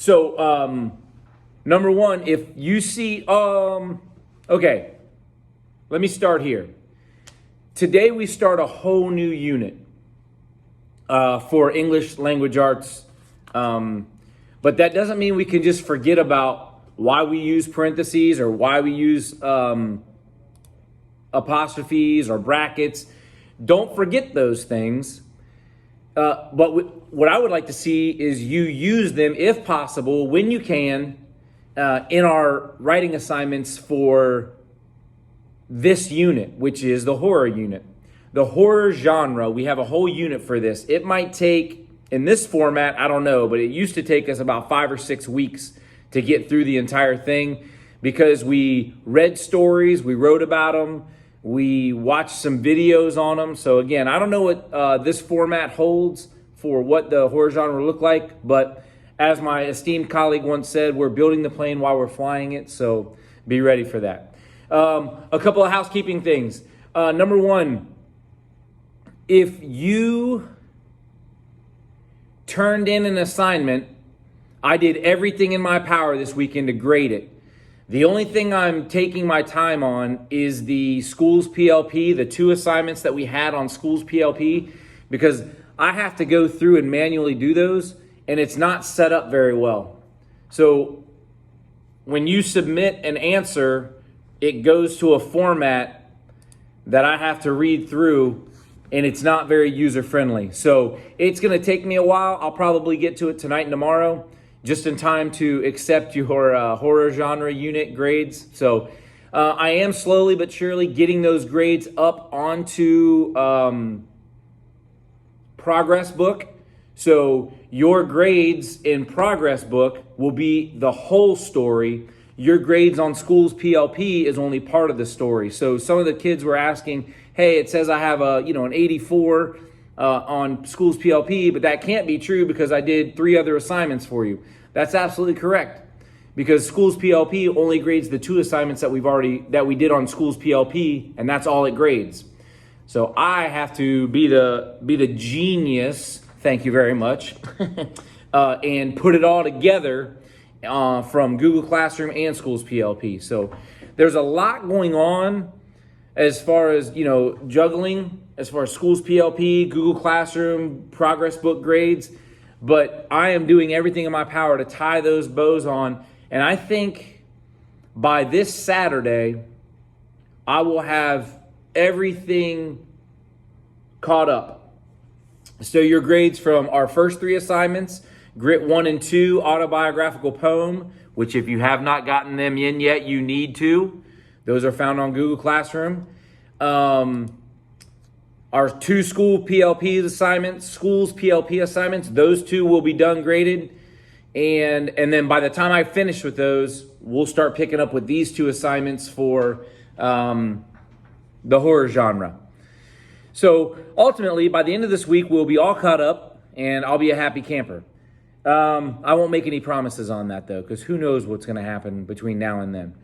So, number one, if you see, okay, let me start here. Today we start a whole new unit for English language arts. But that doesn't mean we can just forget about why we use parentheses or why we use apostrophes or brackets. Don't forget those things. But what I would like to see is you use them, if possible, when you can, in our writing assignments for this unit, which is the horror unit. The horror genre, we have a whole unit for this. It might take, in this format, I don't know, but it used to take us about 5 or 6 weeks to get through the entire thing because we read stories, we wrote about them, we watched some videos on them. So again, I don't know what this format holds for what the horror genre look like, but as my esteemed colleague once said, we're building the plane while we're flying it, so be ready for that. A couple of housekeeping things. Number one, if you turned in an assignment, I did everything in my power this weekend to grade it. The only thing I'm taking my time on is the schools PLP, the 2 assignments that we had on schools PLP, because I have to go through and manually do those, and it's not set up very well. So when you submit an answer, it goes to a format that I have to read through, and it's not very user-friendly. So it's going to take me a while. I'll probably get to it tonight and tomorrow, just in time to accept your horror genre unit grades. So I am slowly but surely getting those grades up onto Progress Book. So your grades in Progress Book will be the whole story. Your grades on schools PLP is only part of the story. So some of the kids were asking, hey, it says I have an 84 on schools PLP, but that can't be true because I did 3 other assignments for you. That's absolutely correct, because schools PLP only grades the 2 assignments that we did on schools PLP, and that's all it grades. So I have to be the genius, thank you very much, and put it all together from Google Classroom and schools PLP. So there's a lot going on as far as, juggling, as far as schools PLP, Google Classroom, Progress Book grades. But I am doing everything in my power to tie those bows on. And I think by this Saturday, I will have everything caught up. So your grades from our first 3 assignments, Grit 1 and 2, autobiographical poem, which if you have not gotten them in yet, you need to. Those are found on Google Classroom. Our 2 schools PLP assignments, those 2 will be done graded. And then by the time I finish with those, we'll start picking up with these 2 assignments for the horror genre. So ultimately, by the end of this week, we'll be all caught up and I'll be a happy camper. I won't make any promises on that though, because who knows what's going to happen between now and then.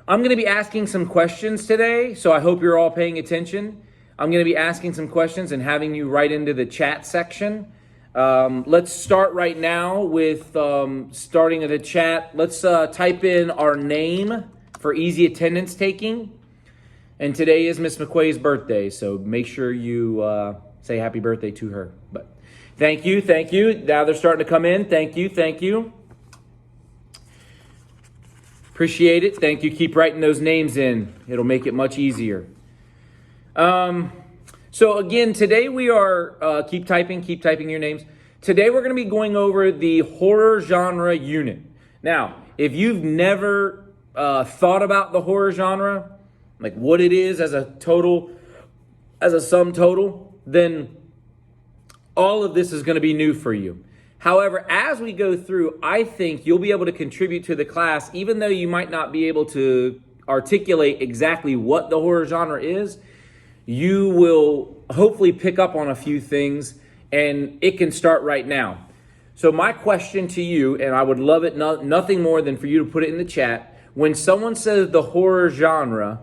I'm going to be asking some questions today, so I hope you're all paying attention. I'm going to be asking some questions and having you write into the chat section. Let's start right now with starting at the chat. Let's type in our name for easy attendance taking. And today is Miss McQuay's birthday, so make sure you say happy birthday to her. But thank you. Now they're starting to come in. Thank you. Appreciate it. Thank you. Keep writing those names in. It'll make it much easier. So again, today we are, keep typing your names. Today we're going to be going over the horror genre unit. Now, if you've never thought about the horror genre, like what it is as a sum total, then all of this is going to be new for you. However, as we go through, I think you'll be able to contribute to the class, even though you might not be able to articulate exactly what the horror genre is. You will hopefully pick up on a few things, and it can start right now. So my question to you, and I would love it nothing more than for you to put it in the chat, when someone says the horror genre,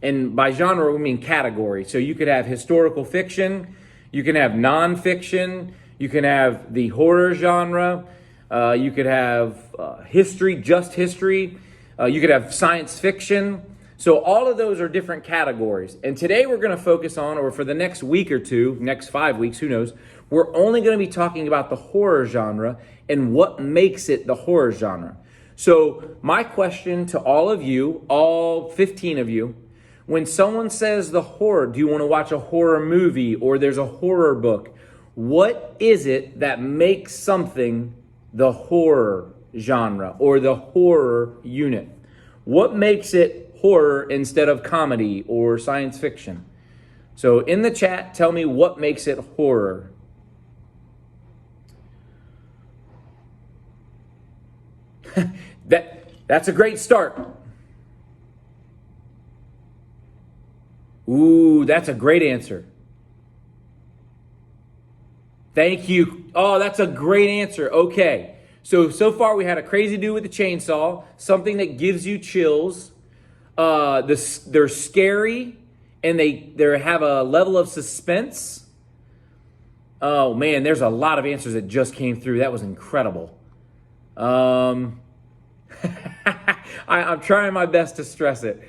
and by genre we mean category, so you could have historical fiction, you can have nonfiction, You can have the horror genre. You could have history, just history. You could have science fiction. So all of those are different categories. And today we're going to focus on, or for the next week or two, next 5 weeks, who knows, we're only going to be talking about the horror genre and what makes it the horror genre. So my question to all of you, all 15 of you, when someone says the horror, do you want to watch a horror movie or there's a horror book? What is it that makes something the horror genre or the horror unit? What makes it horror instead of comedy or science fiction? So in the chat, tell me what makes it horror. That's a great start. Ooh, that's a great answer. Thank you. Oh, that's a great answer. Okay. So far we had a crazy dude with a chainsaw, something that gives you chills. They're scary and they have a level of suspense. Oh man, there's a lot of answers that just came through. That was incredible. I'm trying my best to stress it.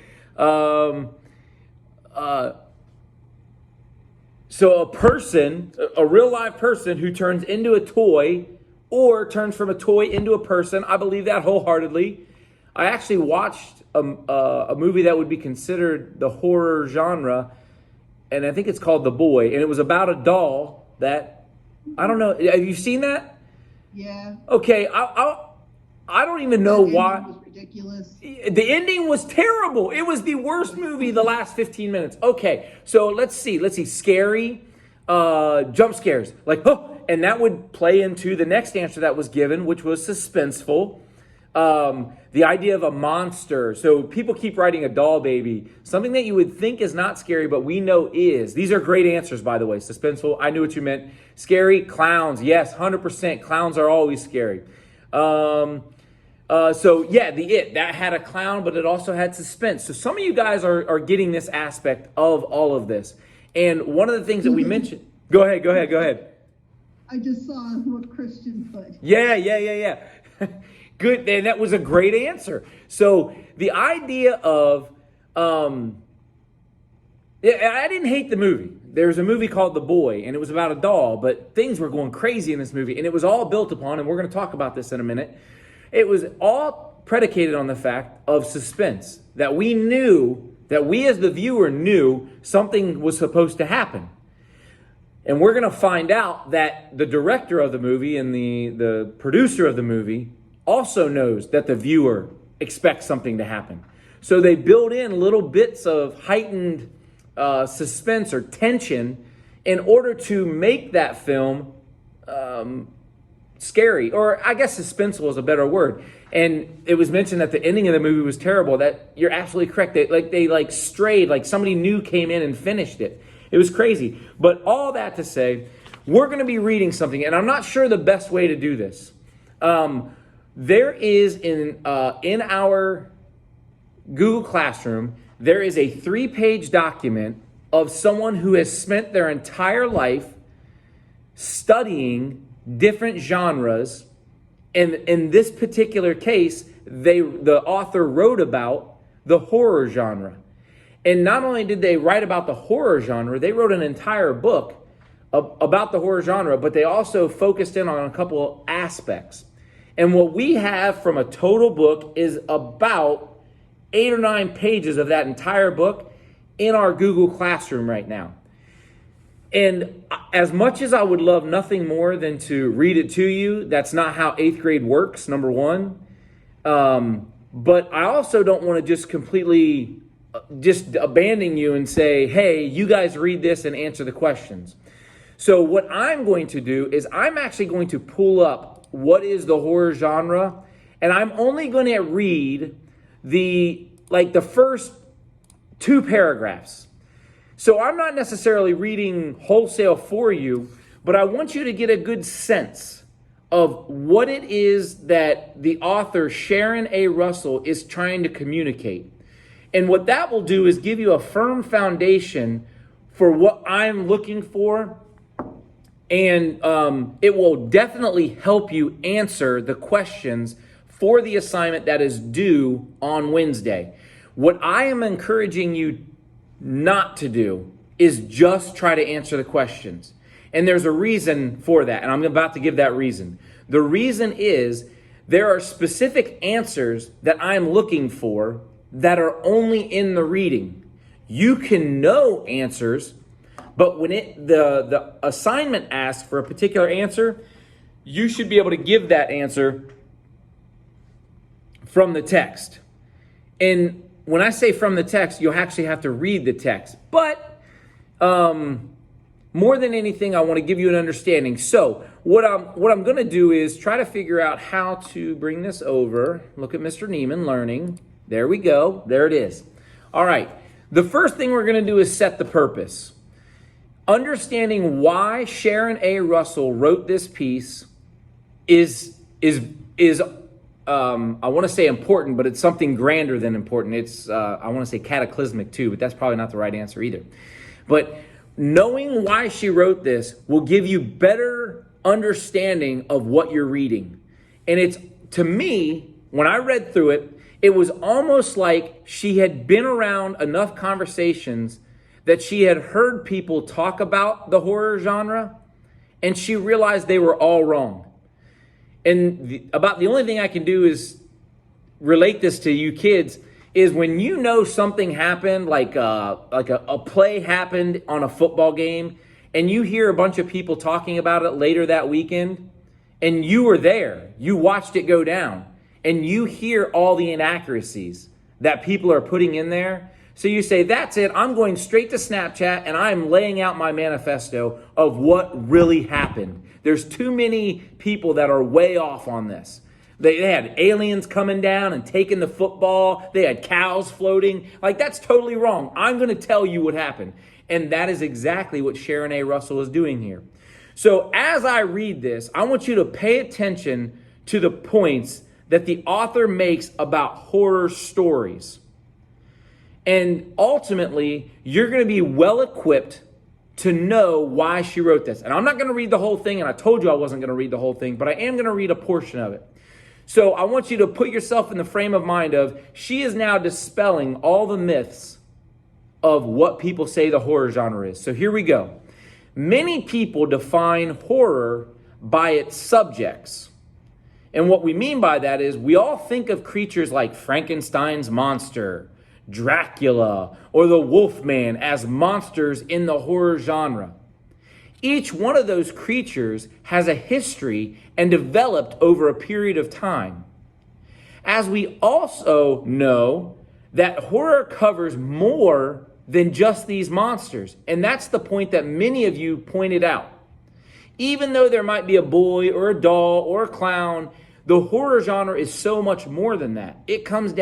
So a person, a real live person who turns into a toy or turns from a toy into a person, I believe that wholeheartedly. I actually watched a movie that would be considered the horror genre, and I think it's called The Boy, and it was about a doll that, I don't know, have you seen that? Yeah. Okay, I don't even know why. It was ridiculous. The ending was terrible. It was the worst movie the last 15 minutes. Okay, so let's see. Scary, jump scares. Like, oh, and that would play into the next answer that was given, which was suspenseful. The idea of a monster. So people keep writing a doll baby. Something that you would think is not scary, but we know is. These are great answers, by the way. Suspenseful, I knew what you meant. Scary, clowns. Yes, 100%. Clowns are always scary. So yeah, that had a clown, but it also had suspense. So some of you guys are getting this aspect of all of this. And one of the things that we mentioned, go ahead. I just saw what Christian put. Yeah. Good. And that was a great answer. So the idea of, I didn't hate the movie. There's a movie called The Boy, and it was about a doll, but things were going crazy in this movie, and it was all built upon, and we're going to talk about this in a minute. It was all predicated on the fact of suspense, that we knew, that we as the viewer knew something was supposed to happen. And we're going to find out that the director of the movie and the producer of the movie also knows that the viewer expects something to happen. So they build in little bits of heightened suspense or tension in order to make that film scary, or I guess suspenseful is a better word. And it was mentioned that the ending of the movie was terrible. That you're absolutely correct. They strayed, like somebody new came in and finished it. It was crazy. But all that to say, we're going to be reading something, and I'm not sure the best way to do this. There is in our Google Classroom, there is a 3-page document of someone who has spent their entire life studying different genres. And in this particular case, the author wrote about the horror genre. And not only did they write about the horror genre, they wrote an entire book about the horror genre, but they also focused in on a couple of aspects. And what we have from a total book is about 8 or 9 pages of that entire book in our Google Classroom right now. And as much as I would love nothing more than to read it to you, that's not how 8th grade works, number one. But I also don't want to just completely just abandon you and say, hey, you guys read this and answer the questions. So what I'm going to do is I'm actually going to pull up what is the horror genre, and I'm only going to read the first 2 paragraphs. So I'm not necessarily reading wholesale for you, but I want you to get a good sense of what it is that the author, Sharon A. Russell, is trying to communicate. And what that will do is give you a firm foundation for what I'm looking for And it will definitely help you answer the questions for the assignment that is due on Wednesday. What I am encouraging you not to do is just try to answer the questions. And there's a reason for that, and I'm about to give that reason. The reason is there are specific answers that I'm looking for that are only in the reading. You can know answers, but when the assignment asks for a particular answer, you should be able to give that answer from the text. And when I say from the text, you'll actually have to read the text. But more than anything, I want to give you an understanding. So what I'm going to do is try to figure out how to bring this over. Look at Mr. Neiman learning. There we go. There it is. All right. The first thing we're going to do is set the purpose. Understanding why Sharon A. Russell wrote this piece is I want to say important, but it's something grander than important. It's I want to say cataclysmic too, but that's probably not the right answer either. But knowing why she wrote this will give you better understanding of what you're reading. And it's, to me, when I read through it, it was almost like she had been around enough conversations that she had heard people talk about the horror genre, and she realized they were all wrong. And about the only thing I can do is relate this to you kids is when you know something happened, like a play happened on a football game, and you hear a bunch of people talking about it later that weekend, and you were there, you watched it go down, and you hear all the inaccuracies that people are putting in there. So you say, that's it, I'm going straight to Snapchat and I'm laying out my manifesto of what really happened. There's too many people that are way off on this. They had aliens coming down and taking the football. They had cows floating. Like, that's totally wrong. I'm going to tell you what happened. And that is exactly what Sharon A. Russell is doing here. So as I read this, I want you to pay attention to the points that the author makes about horror stories. And ultimately, you're going to be well equipped to know why she wrote this. And I'm not going to read the whole thing, and I told you I wasn't going to read the whole thing, but I am going to read a portion of it. So I want you to put yourself in the frame of mind of, she is now dispelling all the myths of what people say the horror genre is. So here we go. Many people define horror by its subjects. And what we mean by that is we all think of creatures like Frankenstein's monster, Dracula, or the Wolfman as monsters in the horror genre. Each one of those creatures has a history and developed over a period of time. As we also know that horror covers more than just these monsters, and that's the point that many of you pointed out. Even though there might be a boy or a doll or a clown, the horror genre is so much more than that. It comes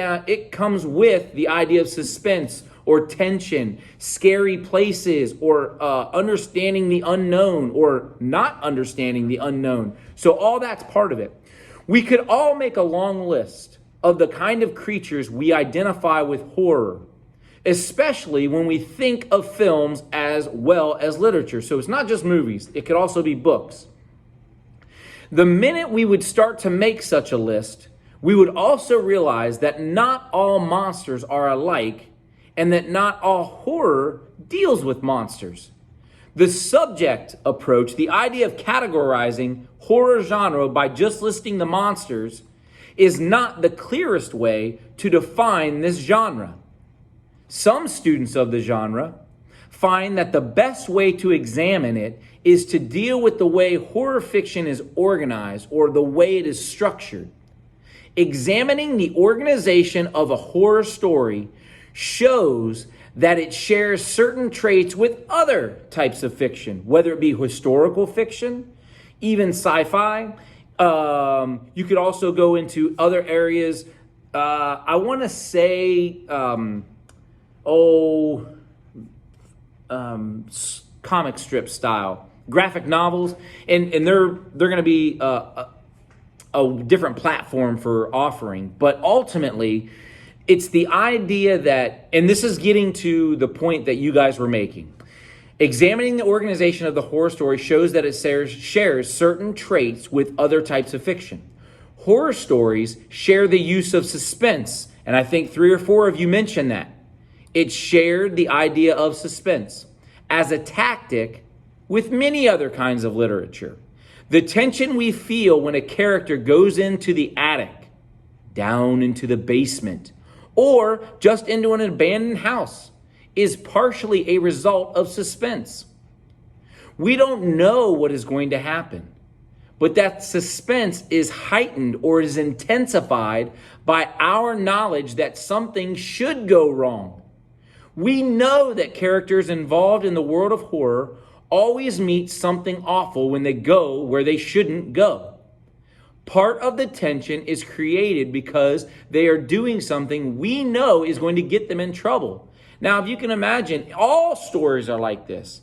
with the idea of suspense or tension, scary places, or understanding the unknown or not understanding the unknown. So all that's part of it. We could all make a long list of the kind of creatures we identify with horror, especially when we think of films as well as literature. So it's not just movies, it could also be books. The minute we would start to make such a list, we would also realize that not all monsters are alike and that not all horror deals with monsters. The subject approach, the idea of categorizing horror genre by just listing the monsters, is not the clearest way to define this genre. Some students of the genre find that the best way to examine it is to deal with the way horror fiction is organized or the way it is structured. Examining the organization of a horror story shows that it shares certain traits with other types of fiction, whether it be historical fiction, even sci-fi. You could also go into other areas. I want to say, comic strip style, graphic novels, and they're going to be a different platform for offering. But ultimately, it's the idea that, and this is getting to the point that you guys were making, Examining the organization of the horror story shows that it shares certain traits with other types of fiction. Horror stories share the use of suspense, and I think 3 or 4 of you mentioned that. It shared the idea of suspense as a tactic with many other kinds of literature. The tension we feel when a character goes into the attic, down into the basement, or just into an abandoned house is partially a result of suspense. We don't know what is going to happen, but that suspense is heightened or is intensified by our knowledge that something should go wrong. We know that characters involved in the world of horror always meet something awful when they go where they shouldn't go. Part of the tension is created because they are doing something we know is going to get them in trouble. Now, if you can imagine, all stories are like this.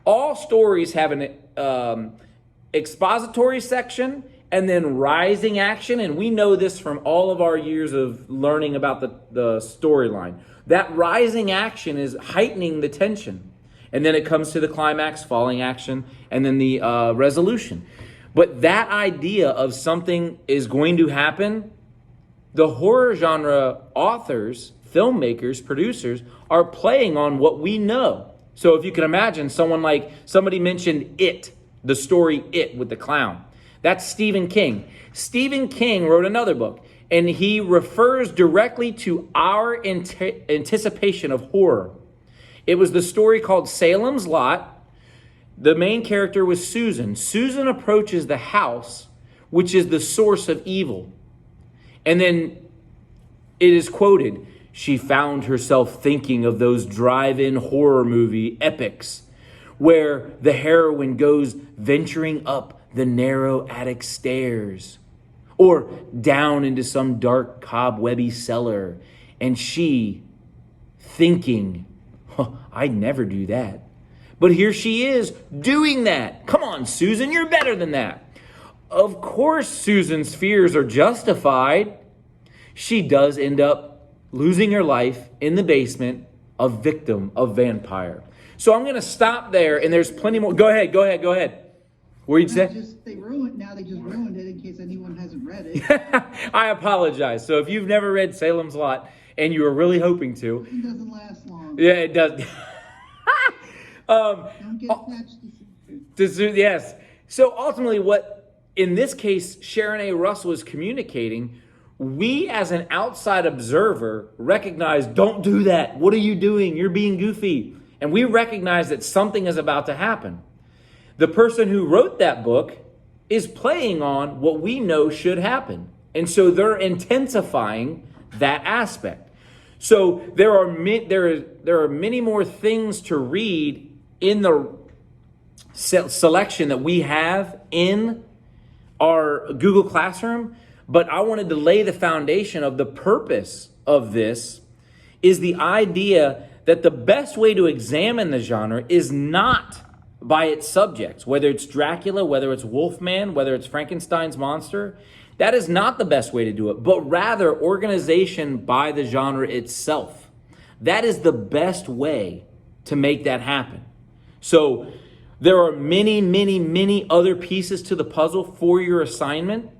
All stories have an expository section and then rising action, and we know this from all of our years of learning about the storyline. That rising action is heightening the tension. And then it comes to the climax, falling action, and then the resolution. But that idea of something is going to happen, the horror genre authors, filmmakers, producers are playing on what we know. So if you can imagine somebody mentioned It, the story It with the clown. That's Stephen King. Stephen King wrote another book, and he refers directly to our anticipation of horror. It was the story called Salem's Lot. The main character was Susan. Susan approaches the house, which is the source of evil. And then it is quoted, she found herself thinking of those drive-in horror movie epics where the heroine goes venturing up the narrow attic stairs or down into some dark cobwebby cellar, and she thinking, I'd never do that. But here she is doing that. Come on, Susan, you're better than that. Of course, Susan's fears are justified. She does end up losing her life in the basement, a victim of vampire. So I'm going to stop there, and there's plenty more. Go ahead. What did you say? They just ruined it in case anyone hasn't read it. I apologize. So if you've never read Salem's Lot and you were really hoping to. It doesn't last long. Yeah, it does. Don't get attached to suit. Yes. So ultimately, what in this case Sharon A. Russell is communicating, we as an outside observer recognize, don't do that. What are you doing? You're being goofy. And we recognize that something is about to happen. The person who wrote that book is playing on what we know should happen. And so they're intensifying that aspect. So there are many more things to read in the selection that we have in our Google Classroom, but I wanted to lay the foundation of the purpose of this is the idea that the best way to examine the genre is not by its subjects, whether it's Dracula, whether it's Wolfman, whether it's Frankenstein's monster. That is not the best way to do it, but rather organization by the genre itself. That is the best way to make that happen. So there are many, many, many other pieces to the puzzle for your assignment,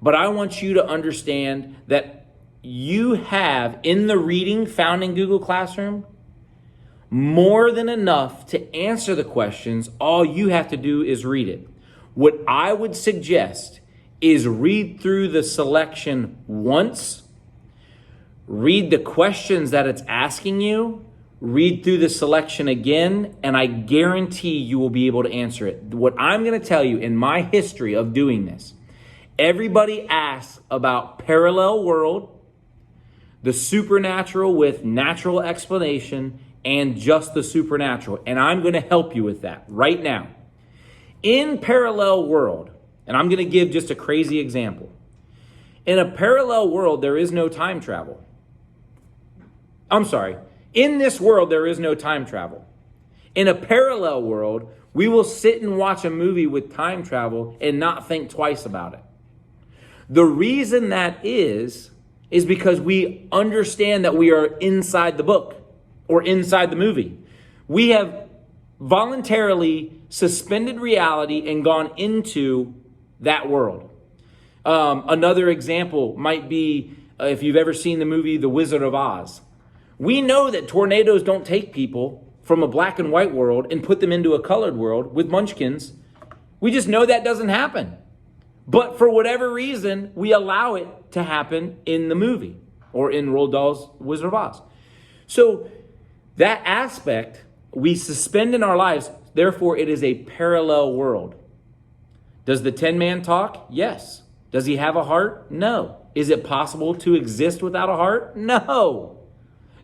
but I want you to understand that you have in the reading found in Google Classroom more than enough to answer the questions. All you have to do is read it. What I would suggest is read through the selection once, read the questions that it's asking you, read through the selection again, and I guarantee you will be able to answer it. What I'm going to tell you in my history of doing this, everybody asks about parallel world, the supernatural with natural explanation, and just the supernatural. And I'm going to help you with that right now. In parallel world, and I'm going to give just a crazy example. In a parallel world, there is no time travel. I'm sorry. In this world, there is no time travel. In a parallel world, we will sit and watch a movie with time travel and not think twice about it. The reason that is because we understand that we are inside the book or inside the movie. We have voluntarily suspended reality and gone into that world. Another example might be if you've ever seen the movie The Wizard of Oz. We know that tornadoes don't take people from a black and white world and put them into a colored world with munchkins. We just know that doesn't happen. But for whatever reason, we allow it to happen in the movie or in Roald Dahl's Wizard of Oz. So that aspect we suspend in our lives. Therefore, it is a parallel world. Does the Tin Man talk? Yes. Does he have a heart? No. Is it possible to exist without a heart? No.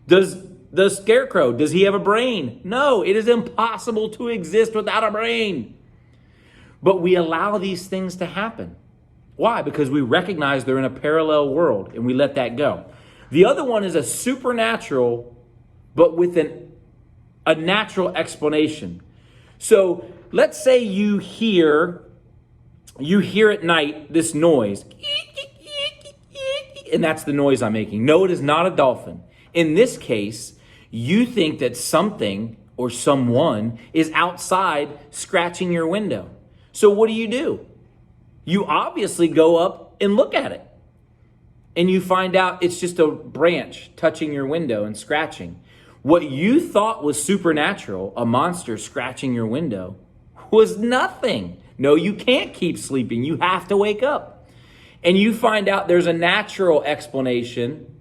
Does the Scarecrow, does he have a brain? No. It is impossible to exist without a brain. But we allow these things to happen. Why? Because we recognize they're in a parallel world and we let that go. The other one is a supernatural, but with a natural explanation. So let's say you hear at night this noise, and that's the noise I'm making. No, it is not a dolphin. In this case, you think that something or someone is outside scratching your window. So what do? You obviously go up and look at it. And you find out it's just a branch touching your window and scratching. What you thought was supernatural, a monster scratching your window, was nothing. No, you can't keep sleeping. You have to wake up. And you find out there's a natural explanation,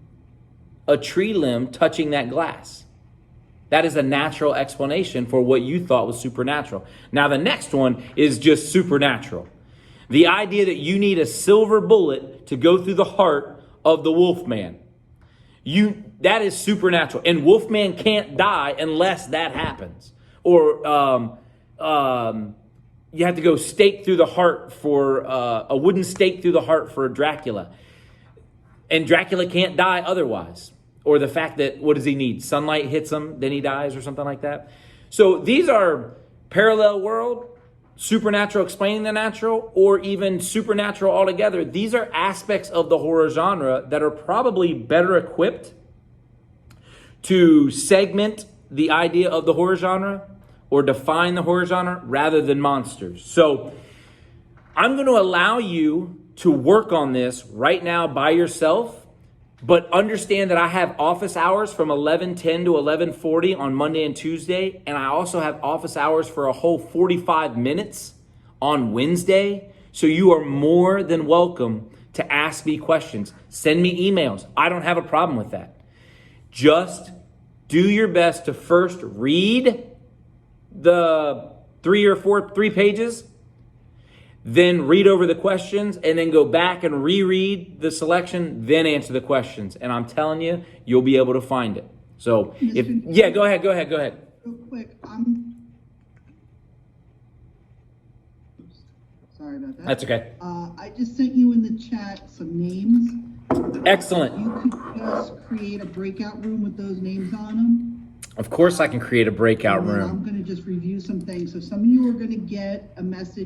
a tree limb touching that glass. That is a natural explanation for what you thought was supernatural. Now, the next one is just supernatural. The idea that you need a silver bullet to go through the heart of the Wolfman. That is supernatural. And Wolfman can't die unless that happens. Or you have to go stake through the heart for a wooden stake through the heart for Dracula. And Dracula can't die otherwise. Or the fact that, what does he need? Sunlight hits him, then he dies or something like that. So these are parallel world, supernatural explaining the natural, or even supernatural altogether. These are aspects of the horror genre that are probably better equipped to segment the idea of the horror genre or define the horror genre rather than monsters. So I'm going to allow you to work on this right now by yourself. But understand that I have office hours from 11:10 to 11:40 on Monday and Tuesday. And I also have office hours for a whole 45 minutes on Wednesday. So you are more than welcome to ask me questions. Send me emails. I don't have a problem with that. Just do your best to first read the 3 pages, then read over the questions, and then go back and reread the selection, then answer the questions. And I'm telling you, you'll be able to find it. So, go ahead. Real quick, sorry about that. That's okay. I just sent you in the chat some names. Excellent. You could just create a breakout room with those names on them. Of course I can create a breakout room. I'm going to just review some things. So some of you are going to get a message